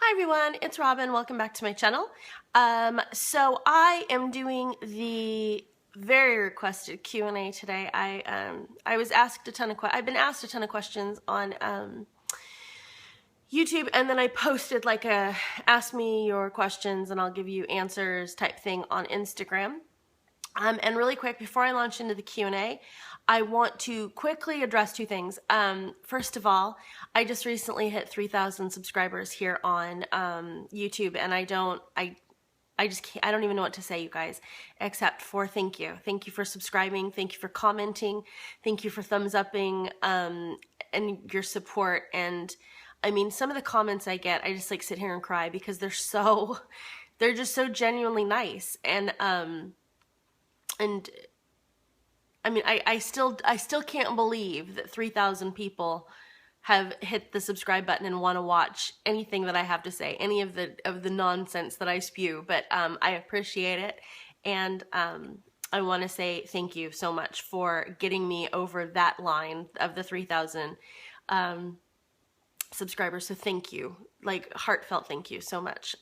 Hi everyone, it's Robin. Welcome back to my channel. So I am doing the very requested Q&A today. I was asked a ton of I've been asked a ton of questions on YouTube, and then I posted like a ask me your questions and I'll give you answers type thing on Instagram. And really quick, before I launch into the Q&A, I want to quickly address two things. First of all, I just recently hit 3,000 subscribers here on YouTube, and I don't even know what to say, you guys, except for thank you. Thank you for subscribing. Thank you for commenting. Thank you for thumbs upping and your support. And I mean, some of the comments I get, I just like sit here and cry because they're just so genuinely nice. And I mean, I still can't believe that 3,000 people have hit the subscribe button and want to watch anything that I have to say, any of the nonsense that I spew. But I appreciate it, and I want to say thank you so much for getting me over that line of the 3,000 subscribers. So thank you, like heartfelt thank you so much.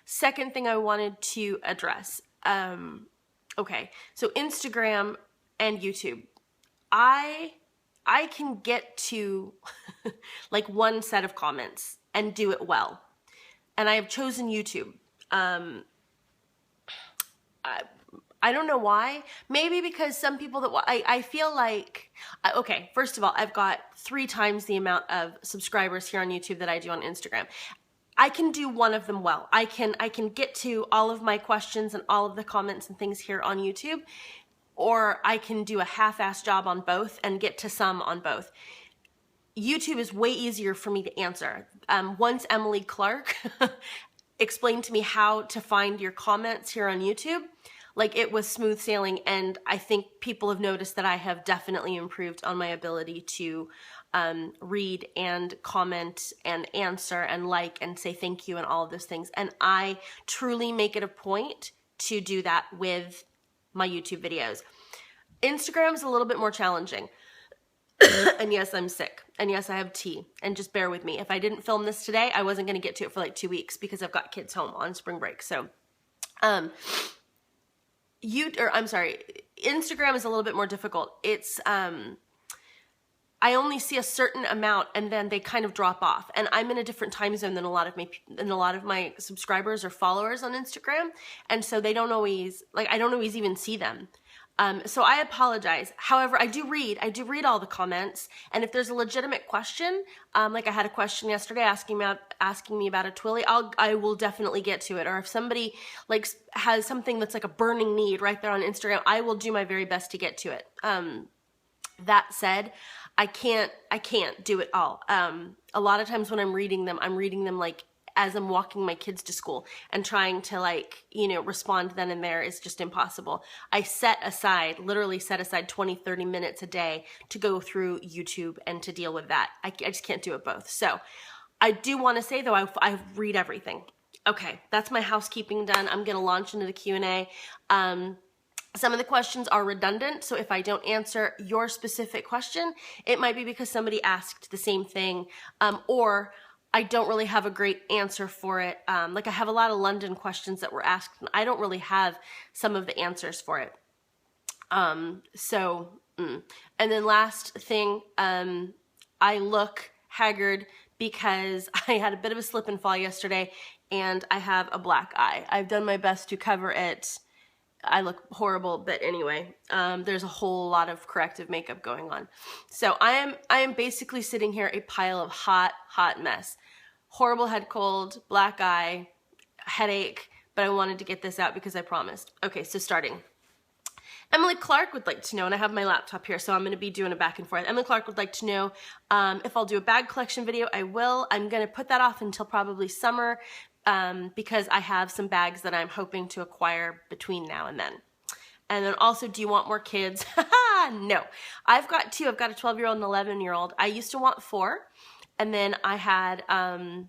Second thing I wanted to address. Okay, so Instagram and YouTube, I can get to like one set of comments and do it well, and I have chosen YouTube. I don't know why. Maybe because some people that I feel like, okay, first of all, I've got 3 times the amount of subscribers here on YouTube that I do on Instagram. I can do one of them well. I can get to all of my questions and all of the comments and things here on YouTube, or I can do a half-assed job on both and get to some on both. YouTube is way easier for me to answer. Once Emily Clark explained to me how to find your comments here on YouTube, like it was smooth sailing, and I think people have noticed that I have definitely improved on my ability to read and comment and answer and like and say thank you and all of those things. And I truly make it a point to do that with my YouTube videos. Instagram is a little bit more challenging. And yes, I'm sick. And yes, I have tea. And just bear with me. If I didn't film this today, I wasn't going to get to it for like 2 weeks because I've got kids home on spring break. So, Instagram is a little bit more difficult. It's, I only see a certain amount and then they kind of drop off. And I'm in a different time zone than a lot of my subscribers or followers on Instagram. And so they don't always, like, I don't always even see them. So I apologize. However, I do read all the comments. And if there's a legitimate question, like I had a question yesterday asking me about a Twilly, I will definitely get to it. Or if somebody like has something that's like a burning need right there on Instagram, I will do my very best to get to it. That said, I can't do it all. A lot of times when I'm reading them like as I'm walking my kids to school, and trying to like, respond then and there is just impossible. I literally set aside 20-30 minutes a day to go through YouTube and to deal with that. I just can't do it both. So I do want to say though, I read everything. Okay, that's my housekeeping done. I'm going to launch into the Q&A. Some of the questions are redundant, so if I don't answer your specific question, it might be because somebody asked the same thing, or I don't really have a great answer for it. Like I have a lot of London questions that were asked, and I don't really have some of the answers for it. And then last thing, I look haggard because I had a bit of a slip and fall yesterday, and I have a black eye. I've done my best to cover it. I look horrible, but anyway, there's a whole lot of corrective makeup going on. So I am basically sitting here a pile of hot mess. Horrible head cold, black eye, headache, but I wanted to get this out because I promised. Okay, so starting. Emily Clark would like to know, and I have my laptop here, so I'm going to be doing a back and forth. Emily Clark would like to know if I'll do a bag collection video. I will. I'm going to put that off until probably summer. Because I have some bags that I'm hoping to acquire between now and then. And then also, do you want more kids? No. I've got 2. I've got a 12-year-old and an 11-year-old. I used to want 4. And then I had, I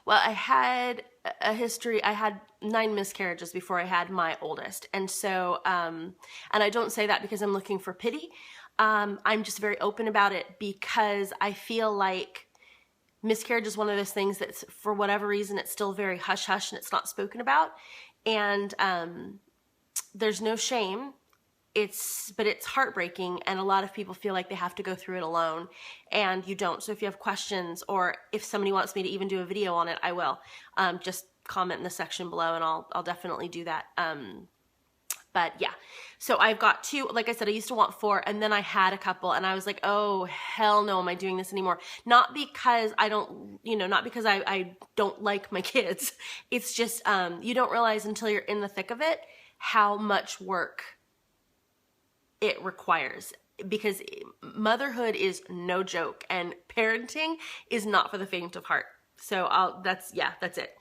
had a history. I had 9 miscarriages before I had my oldest. And so, and I don't say that because I'm looking for pity. I'm just very open about it because I feel like miscarriage is one of those things that's, for whatever reason, it's still very hush hush and it's not spoken about. And there's no shame. But it's heartbreaking, and a lot of people feel like they have to go through it alone, and you don't. So if you have questions, or if somebody wants me to even do a video on it, I will. Just comment in the section below, and I'll definitely do that. But yeah, so I've got 2. Like I said, I used to want 4, and then I had a couple, and I was like, oh hell no, am I doing this anymore? Not because I don't, not because I don't like my kids. It's just you don't realize until you're in the thick of it how much work it requires, because motherhood is no joke, and parenting is not for the faint of heart. So that's it.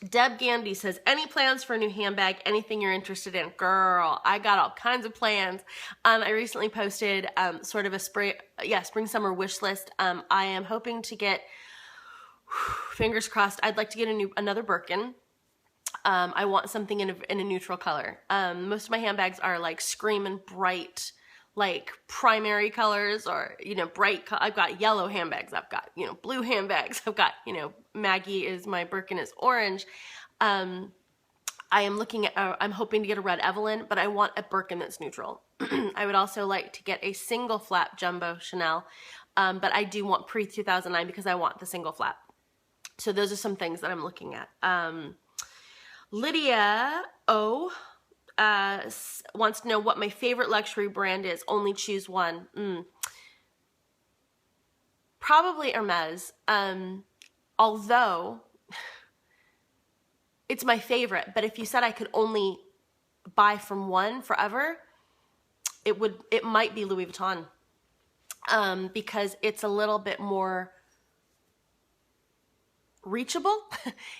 Deb Gandy says, any plans for a new handbag? Anything you're interested in? Girl, I got all kinds of plans. I recently posted sort of a spring summer wish list. I am hoping to get, fingers crossed, I'd like to get another Birkin. I want something in a neutral color. Most of my handbags are like screaming bright, like primary colors, or, bright. I've got yellow handbags. I've got, blue handbags. I've got, Maggie is my Birkin is orange. I am looking at, I'm hoping to get a red Evelyn, but I want a Birkin that's neutral. I would also like to get a single flap jumbo Chanel. But I do want pre-2009 because I want the single flap. So those are some things that I'm looking at. Lydia O wants to know what my favorite luxury brand is. Only choose one. Probably Hermes. Although it's my favorite, but if you said I could only buy from one forever, it might be Louis Vuitton. Because it's a little bit more reachable,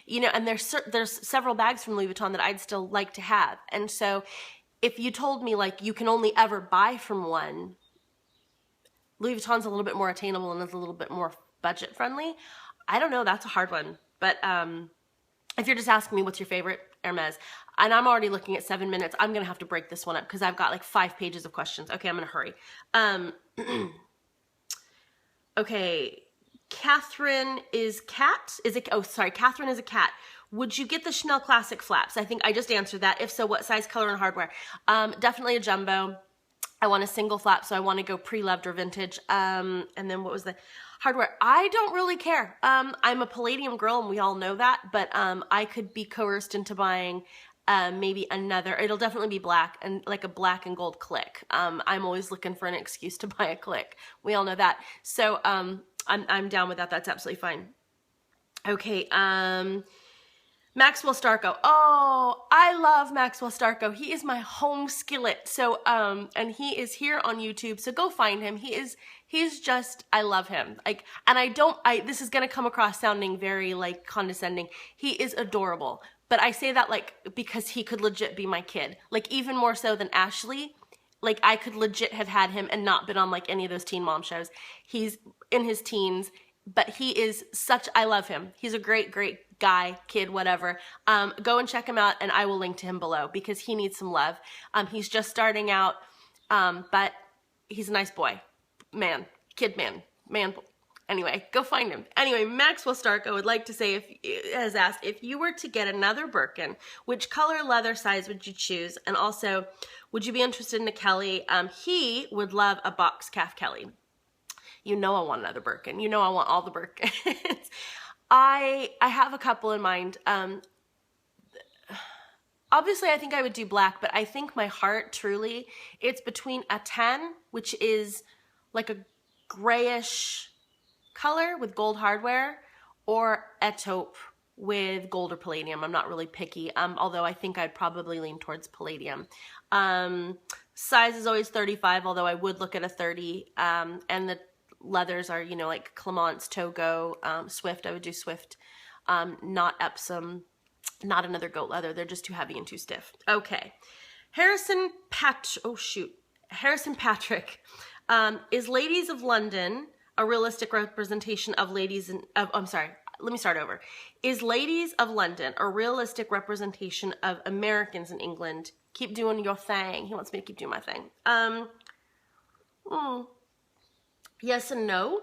and there's several bags from Louis Vuitton that I'd still like to have. And so if you told me like you can only ever buy from one, Louis Vuitton's a little bit more attainable and is a little bit more budget friendly. I don't know, that's a hard one. But if you're just asking me what's your favorite, Hermes. And I'm already looking at 7 minutes. I'm gonna have to break this one up because I've got like 5 pages of questions. Okay, I'm gonna hurry. Okay, Catherine is cat. Catherine is a cat. Would you get the Chanel Classic flaps? I think I just answered that. If so, what size, color, and hardware? Definitely a jumbo. I want a single flap, so I want to go pre-loved or vintage. And then what was the hardware? I don't really care. I'm a palladium girl, and we all know that, but I could be coerced into buying maybe another. It'll definitely be black, and like a black and gold click. I'm always looking for an excuse to buy a click. We all know that. So I'm down with that. That's absolutely fine. Okay, Maxwell Starko. Oh, I love Maxwell Starko. He is my home skillet. So, and he is here on YouTube. So go find him. He's just, I love him. Like, and this is going to come across sounding very like condescending. He is adorable. But I say that like, because he could legit be my kid. Like even more so than Ashley. Like I could legit have had him and not been on like any of those teen mom shows. He's in his teens, but he is I love him. He's a great, great guy, kid, whatever. Go and check him out, and I will link to him below because he needs some love. He's just starting out, but he's a nice boy. Man. Anyway, go find him. Anyway, Maxwell Stark, I would like to say, has asked, if you were to get another Birkin, which color, leather, size would you choose? And also, would you be interested in a Kelly? He would love a box calf Kelly. I want another Birkin. I want all the Birkins. I have a couple in mind. Obviously, I think I would do black, but I think my heart, truly, it's between a tan, which is like a grayish color with gold hardware, or a taupe with gold or palladium. I'm not really picky, although I think I'd probably lean towards palladium. Size is always 35, although I would look at a 30, and the leathers are, like Clemence, Togo, Swift. I would do Swift, not Epsom, not another goat leather. They're just too heavy and too stiff. Okay. Harrison Patrick. Is Ladies of London a realistic representation of ladies let me start over. Is Ladies of London a realistic representation of Americans in England? Keep doing your thing. He wants me to keep doing my thing. Yes and no.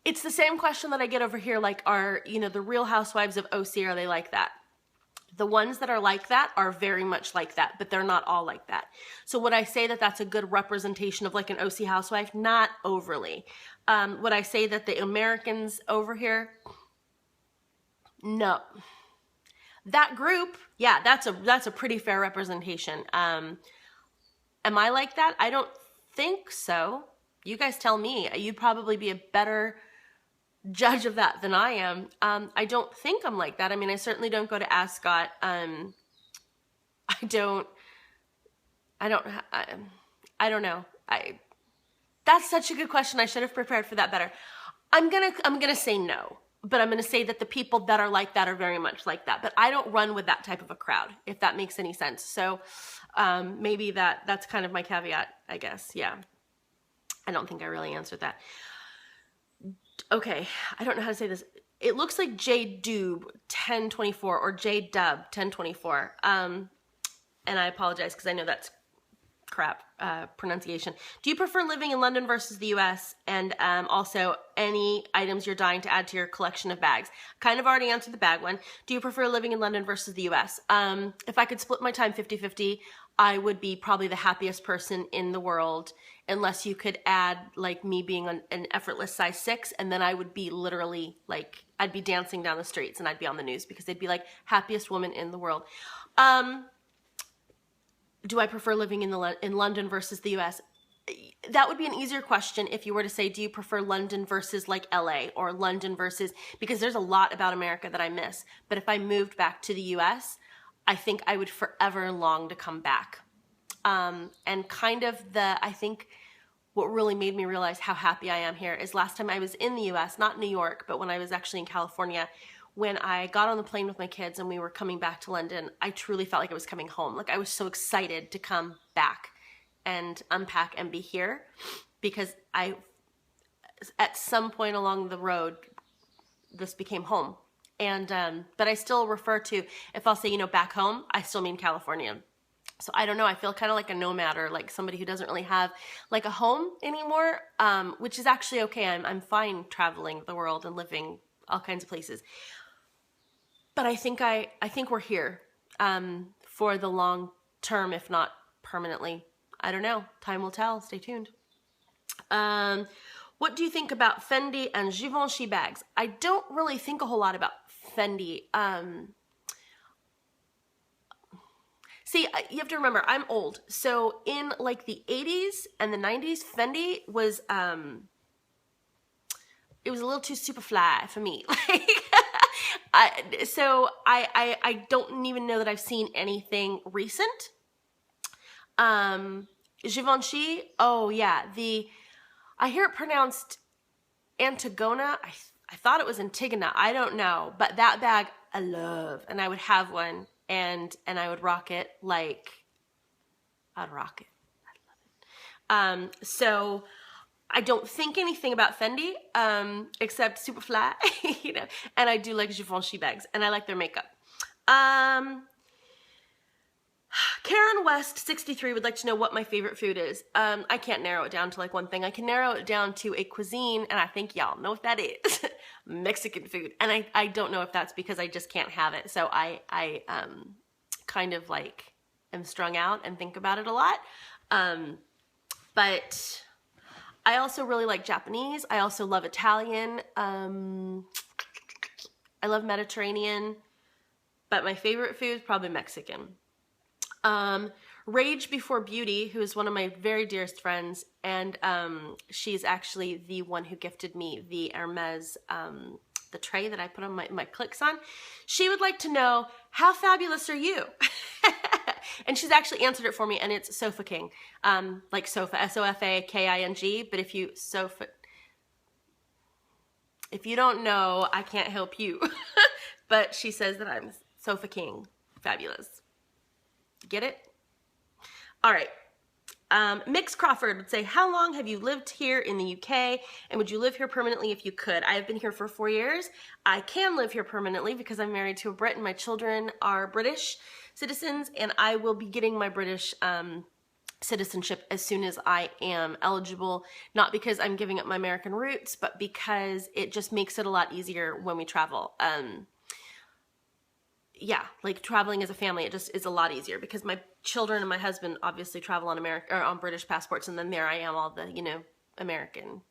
It's the same question that I get over here, like, are, the Real Housewives of OC, are they like that? The ones that are like that are very much like that, but they're not all like that. So would I say that that's a good representation of like an OC housewife? Not overly. Would I say that the Americans over here? No. That group, yeah, that's a pretty fair representation. Am I like that? I don't think so. You guys tell me. You'd probably be a better judge of that than I am. I don't think I'm like that. I mean, I certainly don't go to Ascot. I don't know. That's such a good question. I should have prepared for that better. I'm gonna say no, but I'm gonna say that the people that are like that are very much like that. But I don't run with that type of a crowd, if that makes any sense. So maybe that's kind of my caveat, I guess. Yeah. I don't think I really answered that. Okay, I don't know how to say this. It looks like JDub 1024 or JDub 1024. And I apologize because I know that's crap pronunciation. Do you prefer living in London versus the US? And also any items you're dying to add to your collection of bags? Kind of already answered the bag one. Do you prefer living in London versus the US? If I could split my time 50-50, I would be probably the happiest person in the world, unless you could add like me being an effortless size 6, and then I would be literally like, I'd be dancing down the streets and I'd be on the news because they'd be like, happiest woman in the world. Do I prefer living in London versus the US? That would be an easier question if you were to say, do you prefer London versus like LA or London versus, because there's a lot about America that I miss. But if I moved back to the US, I think I would forever long to come back. And kind of I think what really made me realize how happy I am here is last time I was in the US, not New York, but when I was actually in California, when I got on the plane with my kids and we were coming back to London, I truly felt like I was coming home. Like I was so excited to come back and unpack and be here, because at some point along the road, this became home. And, but I still refer to, if I'll say, back home, I still mean California. So I don't know, I feel kind of like a nomad, or like somebody who doesn't really have like a home anymore, which is actually okay. I'm fine traveling the world and living all kinds of places. But I think we're here for the long term, if not permanently. I don't know. Time will tell. Stay tuned. What do you think about Fendi and Givenchy bags? I don't really think a whole lot about Fendi. See, you have to remember, I'm old. So in like the 80s and the 90s, Fendi was, it was a little too super fly for me. So I don't even know that I've seen anything recent. Givenchy, oh yeah, I hear it pronounced Antigona. I thought it was Antigona. I don't know, but that bag I love, and I would have one, and I would rock it like I'd rock it. I love it. So I don't think anything about Fendi, except Superfly, and I do like Givenchy bags, and I like their makeup. Karen West 63 would like to know what my favorite food is. I can't narrow it down to like one thing. I can narrow it down to a cuisine, and I think y'all know what that is. Mexican food. And I don't know if that's because I just can't have it. So I kind of like am strung out and think about it a lot. But I also really like Japanese. I also love Italian. I love Mediterranean. But my favorite food is probably Mexican. Rage Before Beauty, who is one of my very dearest friends, and she's actually the one who gifted me the Hermes, the tray that I put on my clicks on. She would like to know, how fabulous are you? And she's actually answered it for me, and it's Sofa King, like sofa, SOFAKING, but if you don't know, I can't help you. But she says that I'm Sofa King, fabulous. Get it? All right. Mix Crawford would say, how long have you lived here in the UK, and would you live here permanently if you could? I have been here for 4 years. I can live here permanently because I'm married to a Brit and my children are British citizens, and I will be getting my British citizenship as soon as I am eligible, not because I'm giving up my American roots, but because it just makes it a lot easier when we travel. Yeah, like traveling as a family, it just is a lot easier because my children and my husband obviously travel on American or on British passports, and then there I am, all the, American,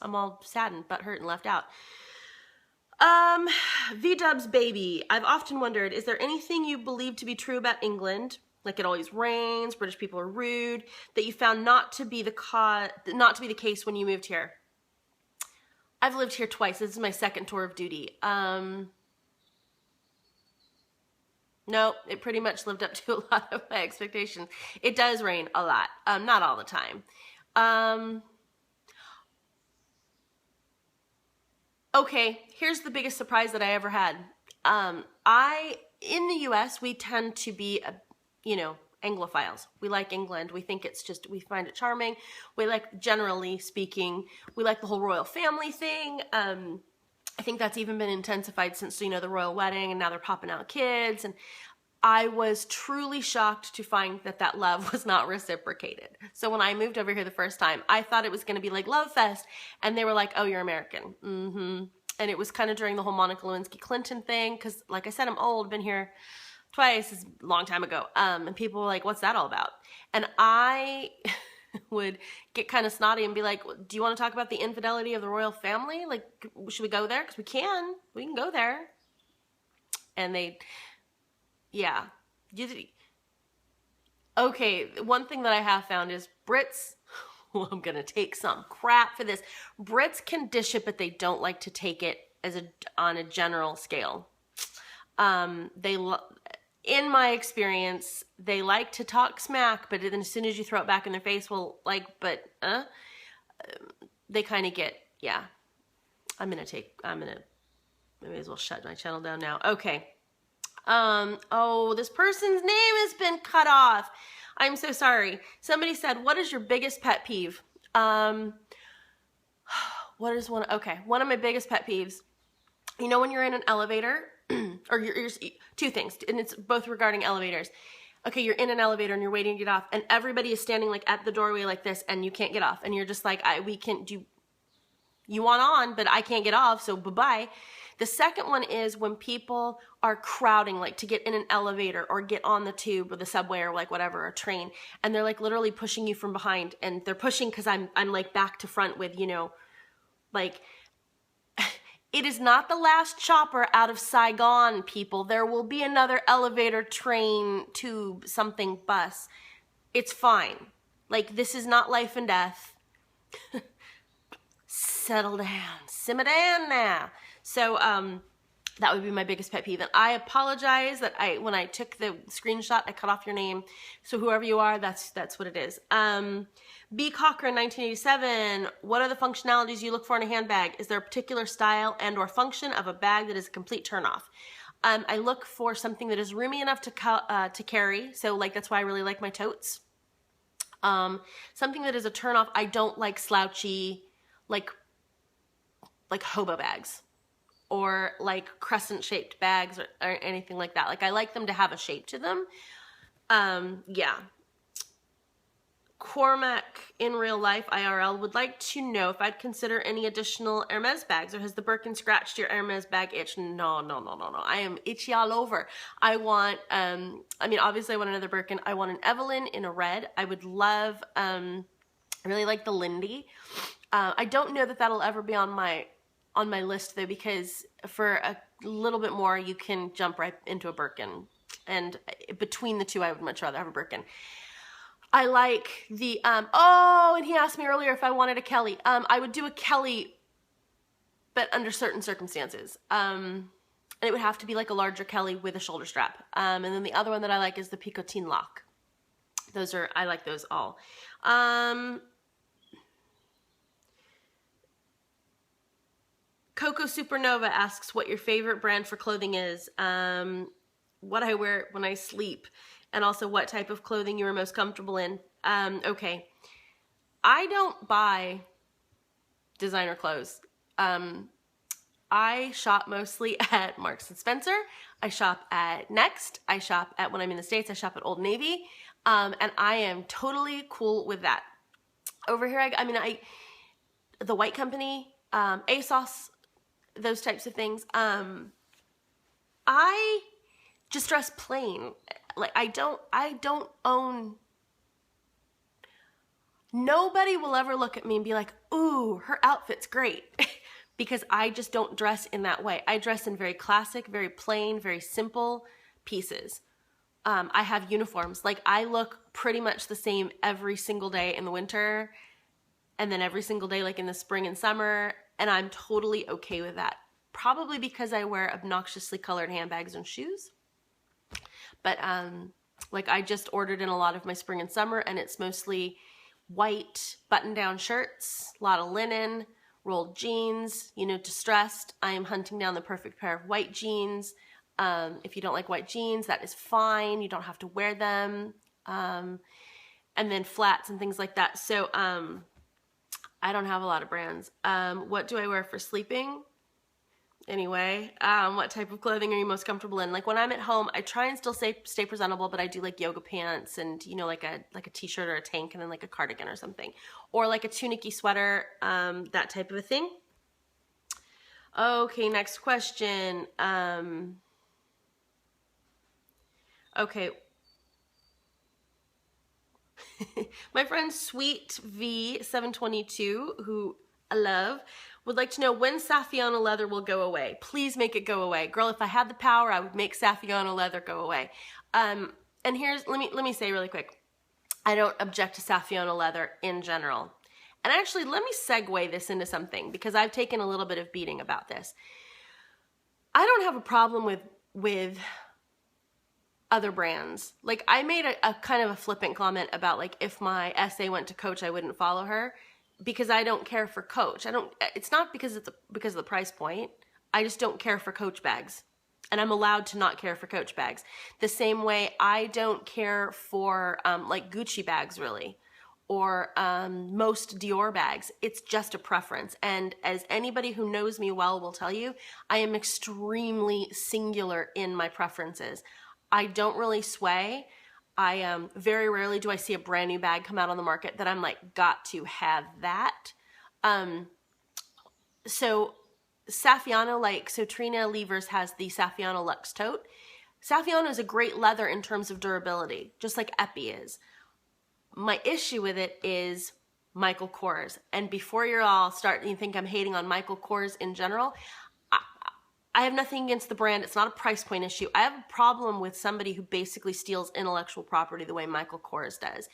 I'm all sad and butthurt and left out. V-Dub's baby. I've often wondered, is there anything you believe to be true about England? Like it always rains, British people are rude, that you found not to be the case when you moved here? I've lived here twice. This is my second tour of duty. No, it pretty much lived up to a lot of my expectations. It does rain a lot, not all the time. Okay, here's the biggest surprise that I ever had. In the US, we tend to be, Anglophiles. We like England. We think we find it charming. We like, generally speaking, we like the whole royal family thing. I think that's even been intensified since, the royal wedding, and now they're popping out kids. And I was truly shocked to find that love was not reciprocated. So when I moved over here the first time, I thought it was going to be like Love Fest. And they were like, oh, you're American. Mm-hmm. And it was kind of during the whole Monica Lewinsky-Clinton thing. Because like I said, I'm old, been here twice, it's a long time ago. And people were like, what's that all about? And I would get kind of snotty and be like, do you want to talk about the infidelity of the royal family? Like, should we go there? Because we can go there. And yeah. Okay, one thing that I have found is Brits, well, I'm going to take some crap for this. Brits can dish it, but they don't like to take it on a general scale. In my experience, they like to talk smack, but then as soon as you throw it back in their face, they kind of get, yeah. I may as well shut my channel down now. Okay. This person's name has been cut off. I'm so sorry. Somebody said, what is your biggest pet peeve? One of my biggest pet peeves, when you're in an elevator, or you're two things, and it's both regarding elevators. Okay, you're in an elevator and you're waiting to get off, and everybody is standing like at the doorway like this, and you can't get off, and you're just like, you want on, but I can't get off, so bye-bye. The second one is when people are crowding, like to get in an elevator or get on the tube or the subway or like whatever, a train, and they're like literally pushing you from behind, and they're pushing because I'm like back to front with, like, it is not the last chopper out of Saigon, people. There will be another elevator, train, tube, something, bus. It's fine. Like, this is not life and death. Settle down. Simmer down now. So, that would be my biggest pet peeve. And I apologize that when I took the screenshot, I cut off your name. So whoever you are, that's what it is. B. Cochran, 1987. What are the functionalities you look for in a handbag? Is there a particular style and or function of a bag that is a complete turnoff? I look for something that is roomy enough to carry. So like, that's why I really like my totes. Something that is a turnoff. I don't like slouchy, like hobo bags or like crescent shaped bags or anything like that. Like, I like them to have a shape to them. Yeah. Cormac in real life, IRL, would like to know if I'd consider any additional Hermes bags, or has the Birkin scratched your Hermes bag itch? No. I am itchy all over. I want, obviously I want another Birkin. I want an Evelyn in a red. I would love, I really like the Lindy. I don't know that that'll ever be on my list though, because for a little bit more, you can jump right into a Birkin. And between the two, I would much rather have a Birkin. I like the, and he asked me earlier if I wanted a Kelly. I would do a Kelly, but under certain circumstances. And it would have to be like a larger Kelly with a shoulder strap. And then the other one that I like is the Picotine lock. I like those all. Coco Supernova asks what your favorite brand for clothing is, what I wear when I sleep, and also what type of clothing you are most comfortable in. Okay. I don't buy designer clothes. I shop mostly at Marks & Spencer. I shop at Next. I shop at, when I'm in the States, I shop at Old Navy. And I am totally cool with that. Over here, the White Company, ASOS, those types of things. I just dress plain. Like I don't own. Nobody will ever look at me and be like, ooh, her outfit's great. Because I just don't dress in that way. I dress in very classic, very plain, very simple pieces. I have uniforms. Like I look pretty much the same every single day in the winter, and then every single day like in the spring and summer, and I'm totally okay with that. Probably because I wear obnoxiously colored handbags and shoes. But like I just ordered in a lot of my spring and summer, and it's mostly white button-down shirts, a lot of linen, rolled jeans, distressed. I am hunting down the perfect pair of white jeans. If you don't like white jeans, that is fine. You don't have to wear them. And then flats and things like that. So I don't have a lot of brands. What do I wear for sleeping? Anyway, what type of clothing are you most comfortable in? Like when I'm at home, I try and still stay presentable, but I do like yoga pants and, like a t-shirt or a tank and then like a cardigan or something. Or like a tunic-y sweater, that type of a thing. Okay, next question. Okay. My friend Sweet V722, who I love, would like to know when Saffiano leather will go away. Please make it go away. Girl, if I had the power, I would make Saffiano leather go away. And let me say really quick, I don't object to Saffiano leather in general. And actually, let me segue this into something, because I've taken a little bit of beating about this. I don't have a problem with other brands. Like I made a kind of a flippant comment about like if my essay went to Coach, I wouldn't follow her. Because I don't care for Coach. It's not because of the price point. I just don't care for Coach bags. And I'm allowed to not care for Coach bags. The same way I don't care for like Gucci bags really. Or most Dior bags. It's just a preference. And as anybody who knows me well will tell you, I am extremely singular in my preferences. I don't really sway. Very rarely do I see a brand new bag come out on the market that I'm like, got to have that. So Saffiano, so Trina Levers has the Saffiano Luxe Tote. Saffiano is a great leather in terms of durability, just like Epi is. My issue with it is Michael Kors. And before you think I'm hating on Michael Kors in general, I have nothing against the brand. It's not a price point issue. I have a problem with somebody who basically steals intellectual property the way Michael Kors does.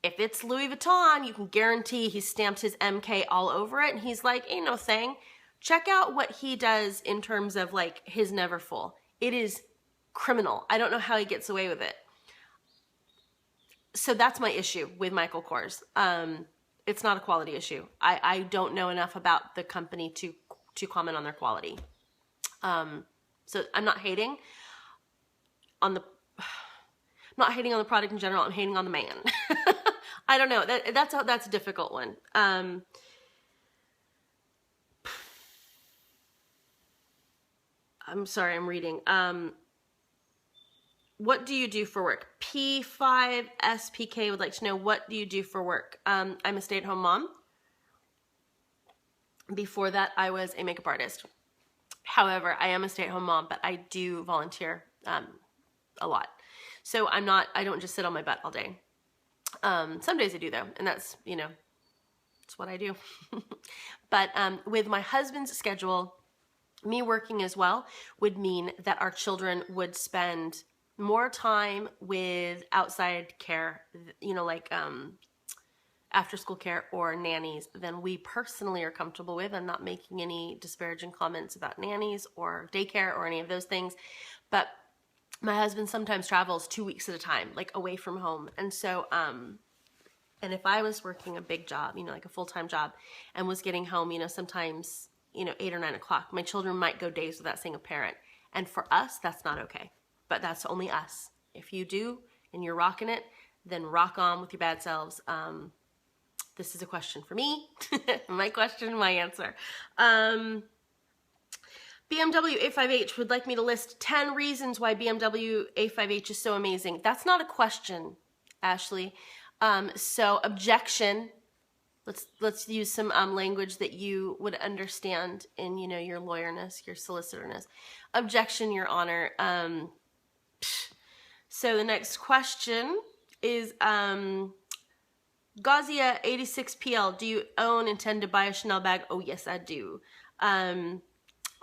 If it's Louis Vuitton, you can guarantee he stamped his MK all over it. And he's like, ain't no thing. Check out what he does in terms of like his Neverfull. It is criminal. I don't know how he gets away with it. So that's my issue with Michael Kors. It's not a quality issue. I don't know enough about the company to comment on their quality. So I'm not hating on the product in general. I'm hating on the man. I don't know. That's a difficult one. I'm sorry, I'm reading. What do you do for work? P5SPK would like to know, what do you do for work? I'm a stay-at-home mom. Before that, I was a makeup artist. However, I am a stay-at-home mom, but I do volunteer a lot. So I don't just sit on my butt all day. Some days I do though, and that's what I do. But with my husband's schedule, me working as well would mean that our children would spend more time with outside care, after school care or nannies than we personally are comfortable with. I'm not making any disparaging comments about nannies or daycare or any of those things, but my husband sometimes travels 2 weeks at a time, like away from home. And so, and if I was working a big job, like a full-time job, and was getting home, sometimes, 8 or 9 o'clock, my children might go days without seeing a parent. And for us, that's not okay. But that's only us. If you do and you're rocking it, then rock on with your bad selves. This is a question for me. My question, my answer. BMW A5H would like me to list 10 reasons why BMW A5H is so amazing. That's not a question. Ashley. So objection. Let's use some language that you would understand in, you know, your lawyerness, your solicitorness. Objection, Your Honor. So the next question is Gazia 86PL. Do you intend to buy a Chanel bag? Oh yes, I do.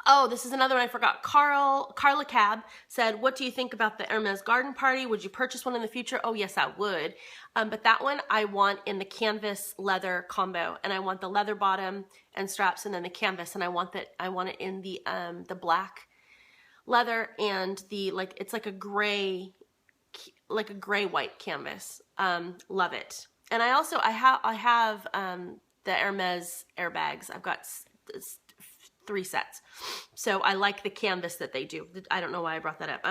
Oh, this is another one I forgot. Carla Cab said, what do you think about the Hermes garden party? Would you purchase one in the future? Oh, yes, I would. But that one I want in the canvas leather combo, and I want the leather bottom and straps and then the canvas, and I want it in the black leather and the, like, it's like a gray white canvas. Love it. And I have the Hermes airbags. I've got 3 sets. So I like the canvas that they do. I don't know why I brought that up.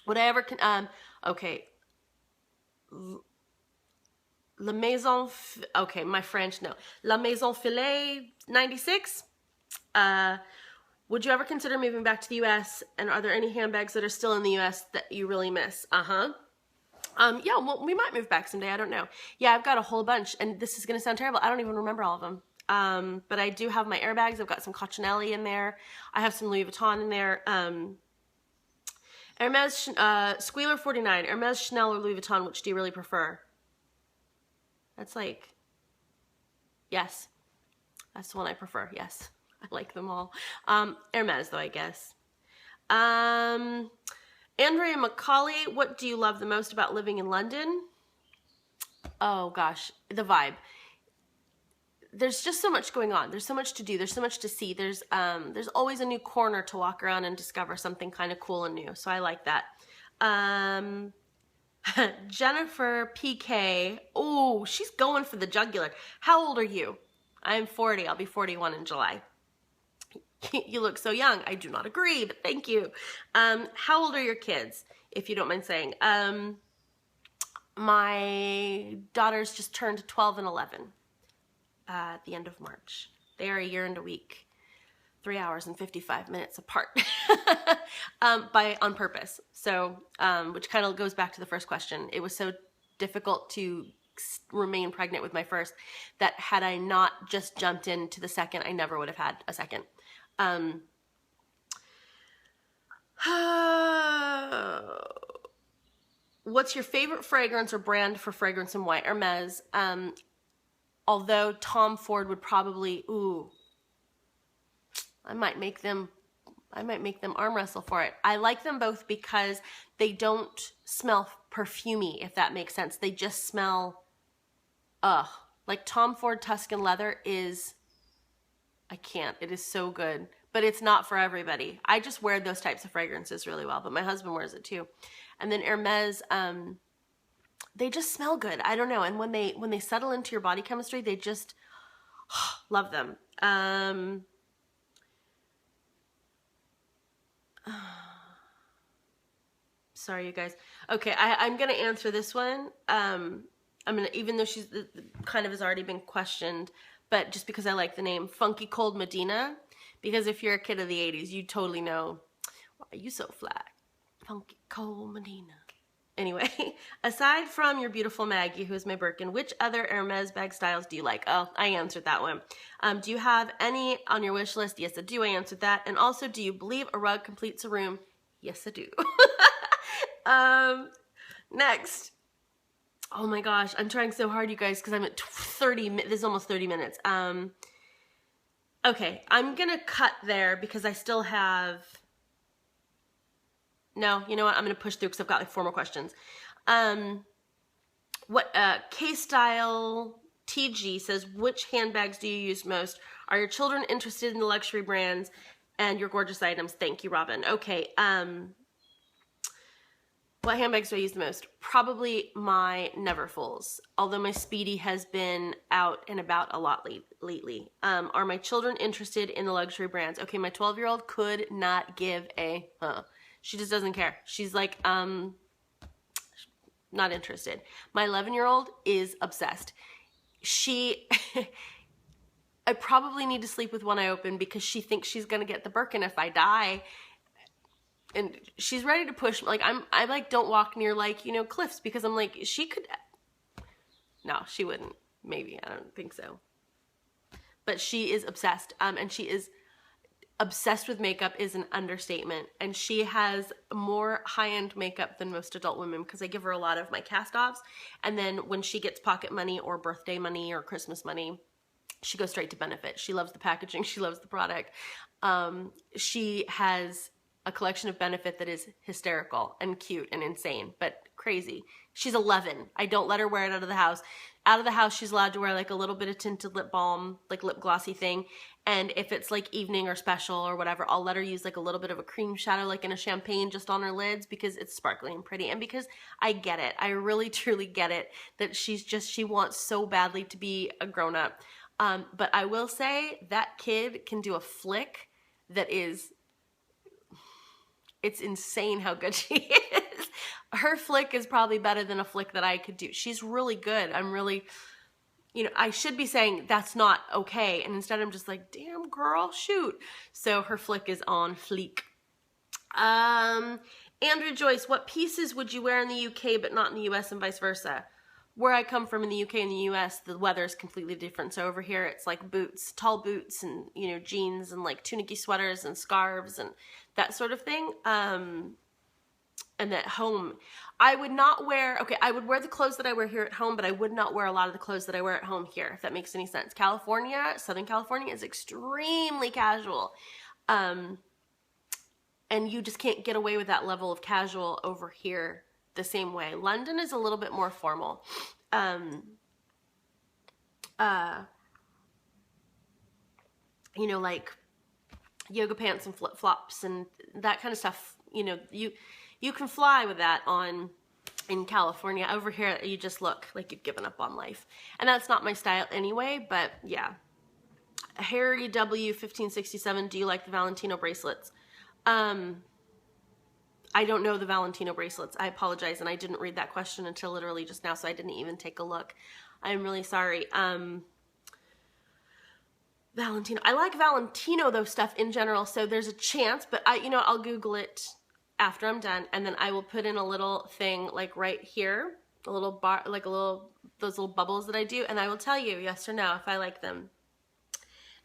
Would I ever okay. La Maison, okay, my French, no. La Maison Filet 96. Would you ever consider moving back to the US? And are there any handbags that are still in the US that you really miss? Yeah, well, we might move back someday. I don't know. Yeah, I've got a whole bunch, and this is going to sound terrible. I don't even remember all of them. But I do have my airbags. I've got some Cocinelli in there. I have some Louis Vuitton in there. Hermes, Squealer 49, Hermes, Chanel, or Louis Vuitton, which do you really prefer? That's like, yes. That's the one I prefer, yes. I like them all. Hermes, though, I guess. Andrea Macaulay, what do you love the most about living in London? Oh, gosh, the vibe. There's just so much going on. There's so much to do. There's so much to see. There's always a new corner to walk around and discover something kind of cool and new. So I like that. Jennifer PK. Oh, she's going for the jugular. How old are you? I'm 40. I'll be 41 in July. You look so young. I do not agree, but thank you. How old are your kids, if you don't mind saying? My daughters just turned 12 and 11. At the end of March. They are a year and a week, 3 hours and 55 minutes apart on purpose. So, which kind of goes back to the first question. It was so difficult to remain pregnant with my first that had I not just jumped into the second, I never would have had a second. What's your favorite fragrance or brand for fragrance and why? Hermes. Although Tom Ford would probably, I might make them arm wrestle for it. I like them both because they don't smell perfumey, if that makes sense. They just smell, like Tom Ford Tuscan Leather is, I can't, it is so good, but it's not for everybody. I just wear those types of fragrances really well, but my husband wears it too. And then Hermes, they just smell good. I don't know. And when they settle into your body chemistry, they just love them. Sorry, you guys. Okay, I'm gonna answer this one. I'm gonna, even though she's kind of has already been questioned, but just because I like the name, Funky Cold Medina. Because if you're a kid of the 80s, you totally know. Why are you so flat? Funky Cold Medina. Anyway, aside from your beautiful Maggie, who is my Birkin, which other Hermes bag styles do you like? Oh, I answered that one. Do you have any on your wish list? Yes, I do. I answered that. And also, do you believe a rug completes a room? Yes, I do. Next. Oh my gosh, I'm trying so hard, you guys, because I'm at 30. This is almost 30 minutes. Okay, I'm gonna cut there because I still have. No, you know what? I'm going to push through because I've got like 4 more questions. K-Style TG says, which handbags do you use most? Are your children interested in the luxury brands and your gorgeous items? Thank you, Robin. Okay. What handbags do I use the most? Probably my Neverfulls, although my Speedy has been out and about a lot lately. Are my children interested in the luxury brands? Okay, my 12-year-old could not give a She just doesn't care. She's like, not interested. My 11-year-old is obsessed. I probably need to sleep with one eye open because she thinks she's going to get the Birkin if I die. and she's ready to push. Like I like don't walk near like, you know, cliffs, because I'm like, she could, no, she wouldn't. Maybe, I don't think so. But she is obsessed, and she is obsessed with makeup is an understatement. And she has more high-end makeup than most adult women, because I give her a lot of my cast-offs. And then when she gets pocket money or birthday money or Christmas money, she goes straight to Benefit. She loves the packaging. She loves the product. She has a collection of Benefit that is hysterical and cute and insane, but crazy. She's 11. I don't let her wear it out of the house. Out of the house, she's allowed to wear like a little bit of tinted lip balm, like lip glossy thing. And if it's like evening or special or whatever, I'll let her use like a little bit of a cream shadow, like in a champagne, just on her lids, because it's sparkly and pretty. And because I get it. I really, truly get it that she wants so badly to be a grown up. But I will say that kid can do a flick that is, it's insane how good she is. Her flick is probably better than a flick that I could do. She's really good. I'm really, you know, I should be saying that's not okay. And instead I'm just like, damn girl, shoot. So her flick is on fleek. Andrew Joyce, what pieces would you wear in the UK but not in the US and vice versa? Where I come from in the UK and the US, the weather is completely different. So over here, it's like boots, tall boots, and, you know, jeans and like tunicky sweaters and scarves and that sort of thing. And at home, I would not wear, okay, I would wear the clothes that I wear here at home, but I would not wear a lot of the clothes that I wear at home here, if that makes any sense. California, Southern California is extremely casual. And you just can't get away with that level of casual over here the same way. London is a little bit more formal. You know, like yoga pants and flip-flops and that kind of stuff. You know, you can fly with that in California. Over here, you just look like you've given up on life. And that's not my style anyway, but yeah. Harry W. 1567, do you like the Valentino bracelets? I don't know the Valentino bracelets. I apologize, and I didn't read that question until literally just now, so I didn't even take a look. I'm really sorry. Valentino. I like Valentino, though, stuff in general, so there's a chance, but I'll Google it after I'm done, and then I will put in a little thing, like right here, a little bar, like those little bubbles that I do, and I will tell you yes or no if I like them.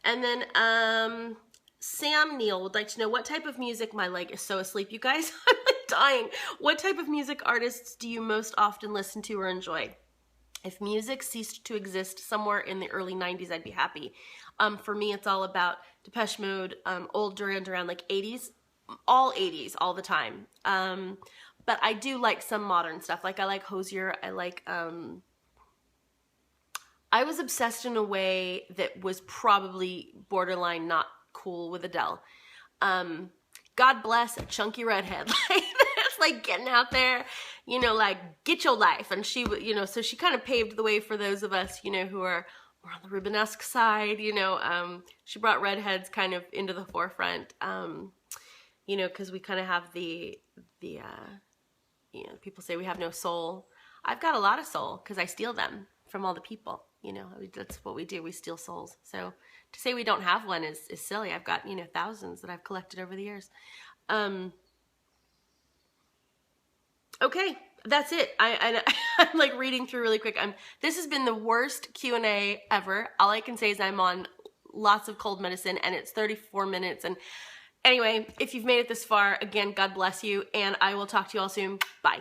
And then, Sam Neal would like to know, what type of music, my leg is so asleep, you guys, I'm like dying. What type of music artists do you most often listen to or enjoy? If music ceased to exist somewhere in the early 90s, I'd be happy. For me, it's all about Depeche Mode, old Duran Duran, like 80s, all 80s, all the time. But I do like some modern stuff. Like I like Hozier, I like, I was obsessed in a way that was probably borderline not cool with Adele. God bless a chunky redhead. Like that's like getting out there, you know, like get your life. And she, you know, so she kind of paved the way for those of us, you know, who are more on the Rubenesque side, you know. She brought redheads kind of into the forefront, you know, because we kind of have the you know, people say we have no soul. I've got a lot of soul because I steal them from all the people. You know, that's what we do. We steal souls. So to say we don't have one is silly. I've got, you know, thousands that I've collected over the years. Okay, that's it. I'm like reading through really quick. This has been the worst Q&A ever. All I can say is I'm on lots of cold medicine and it's 34 minutes. And anyway, if you've made it this far, again, God bless you. And I will talk to you all soon. Bye.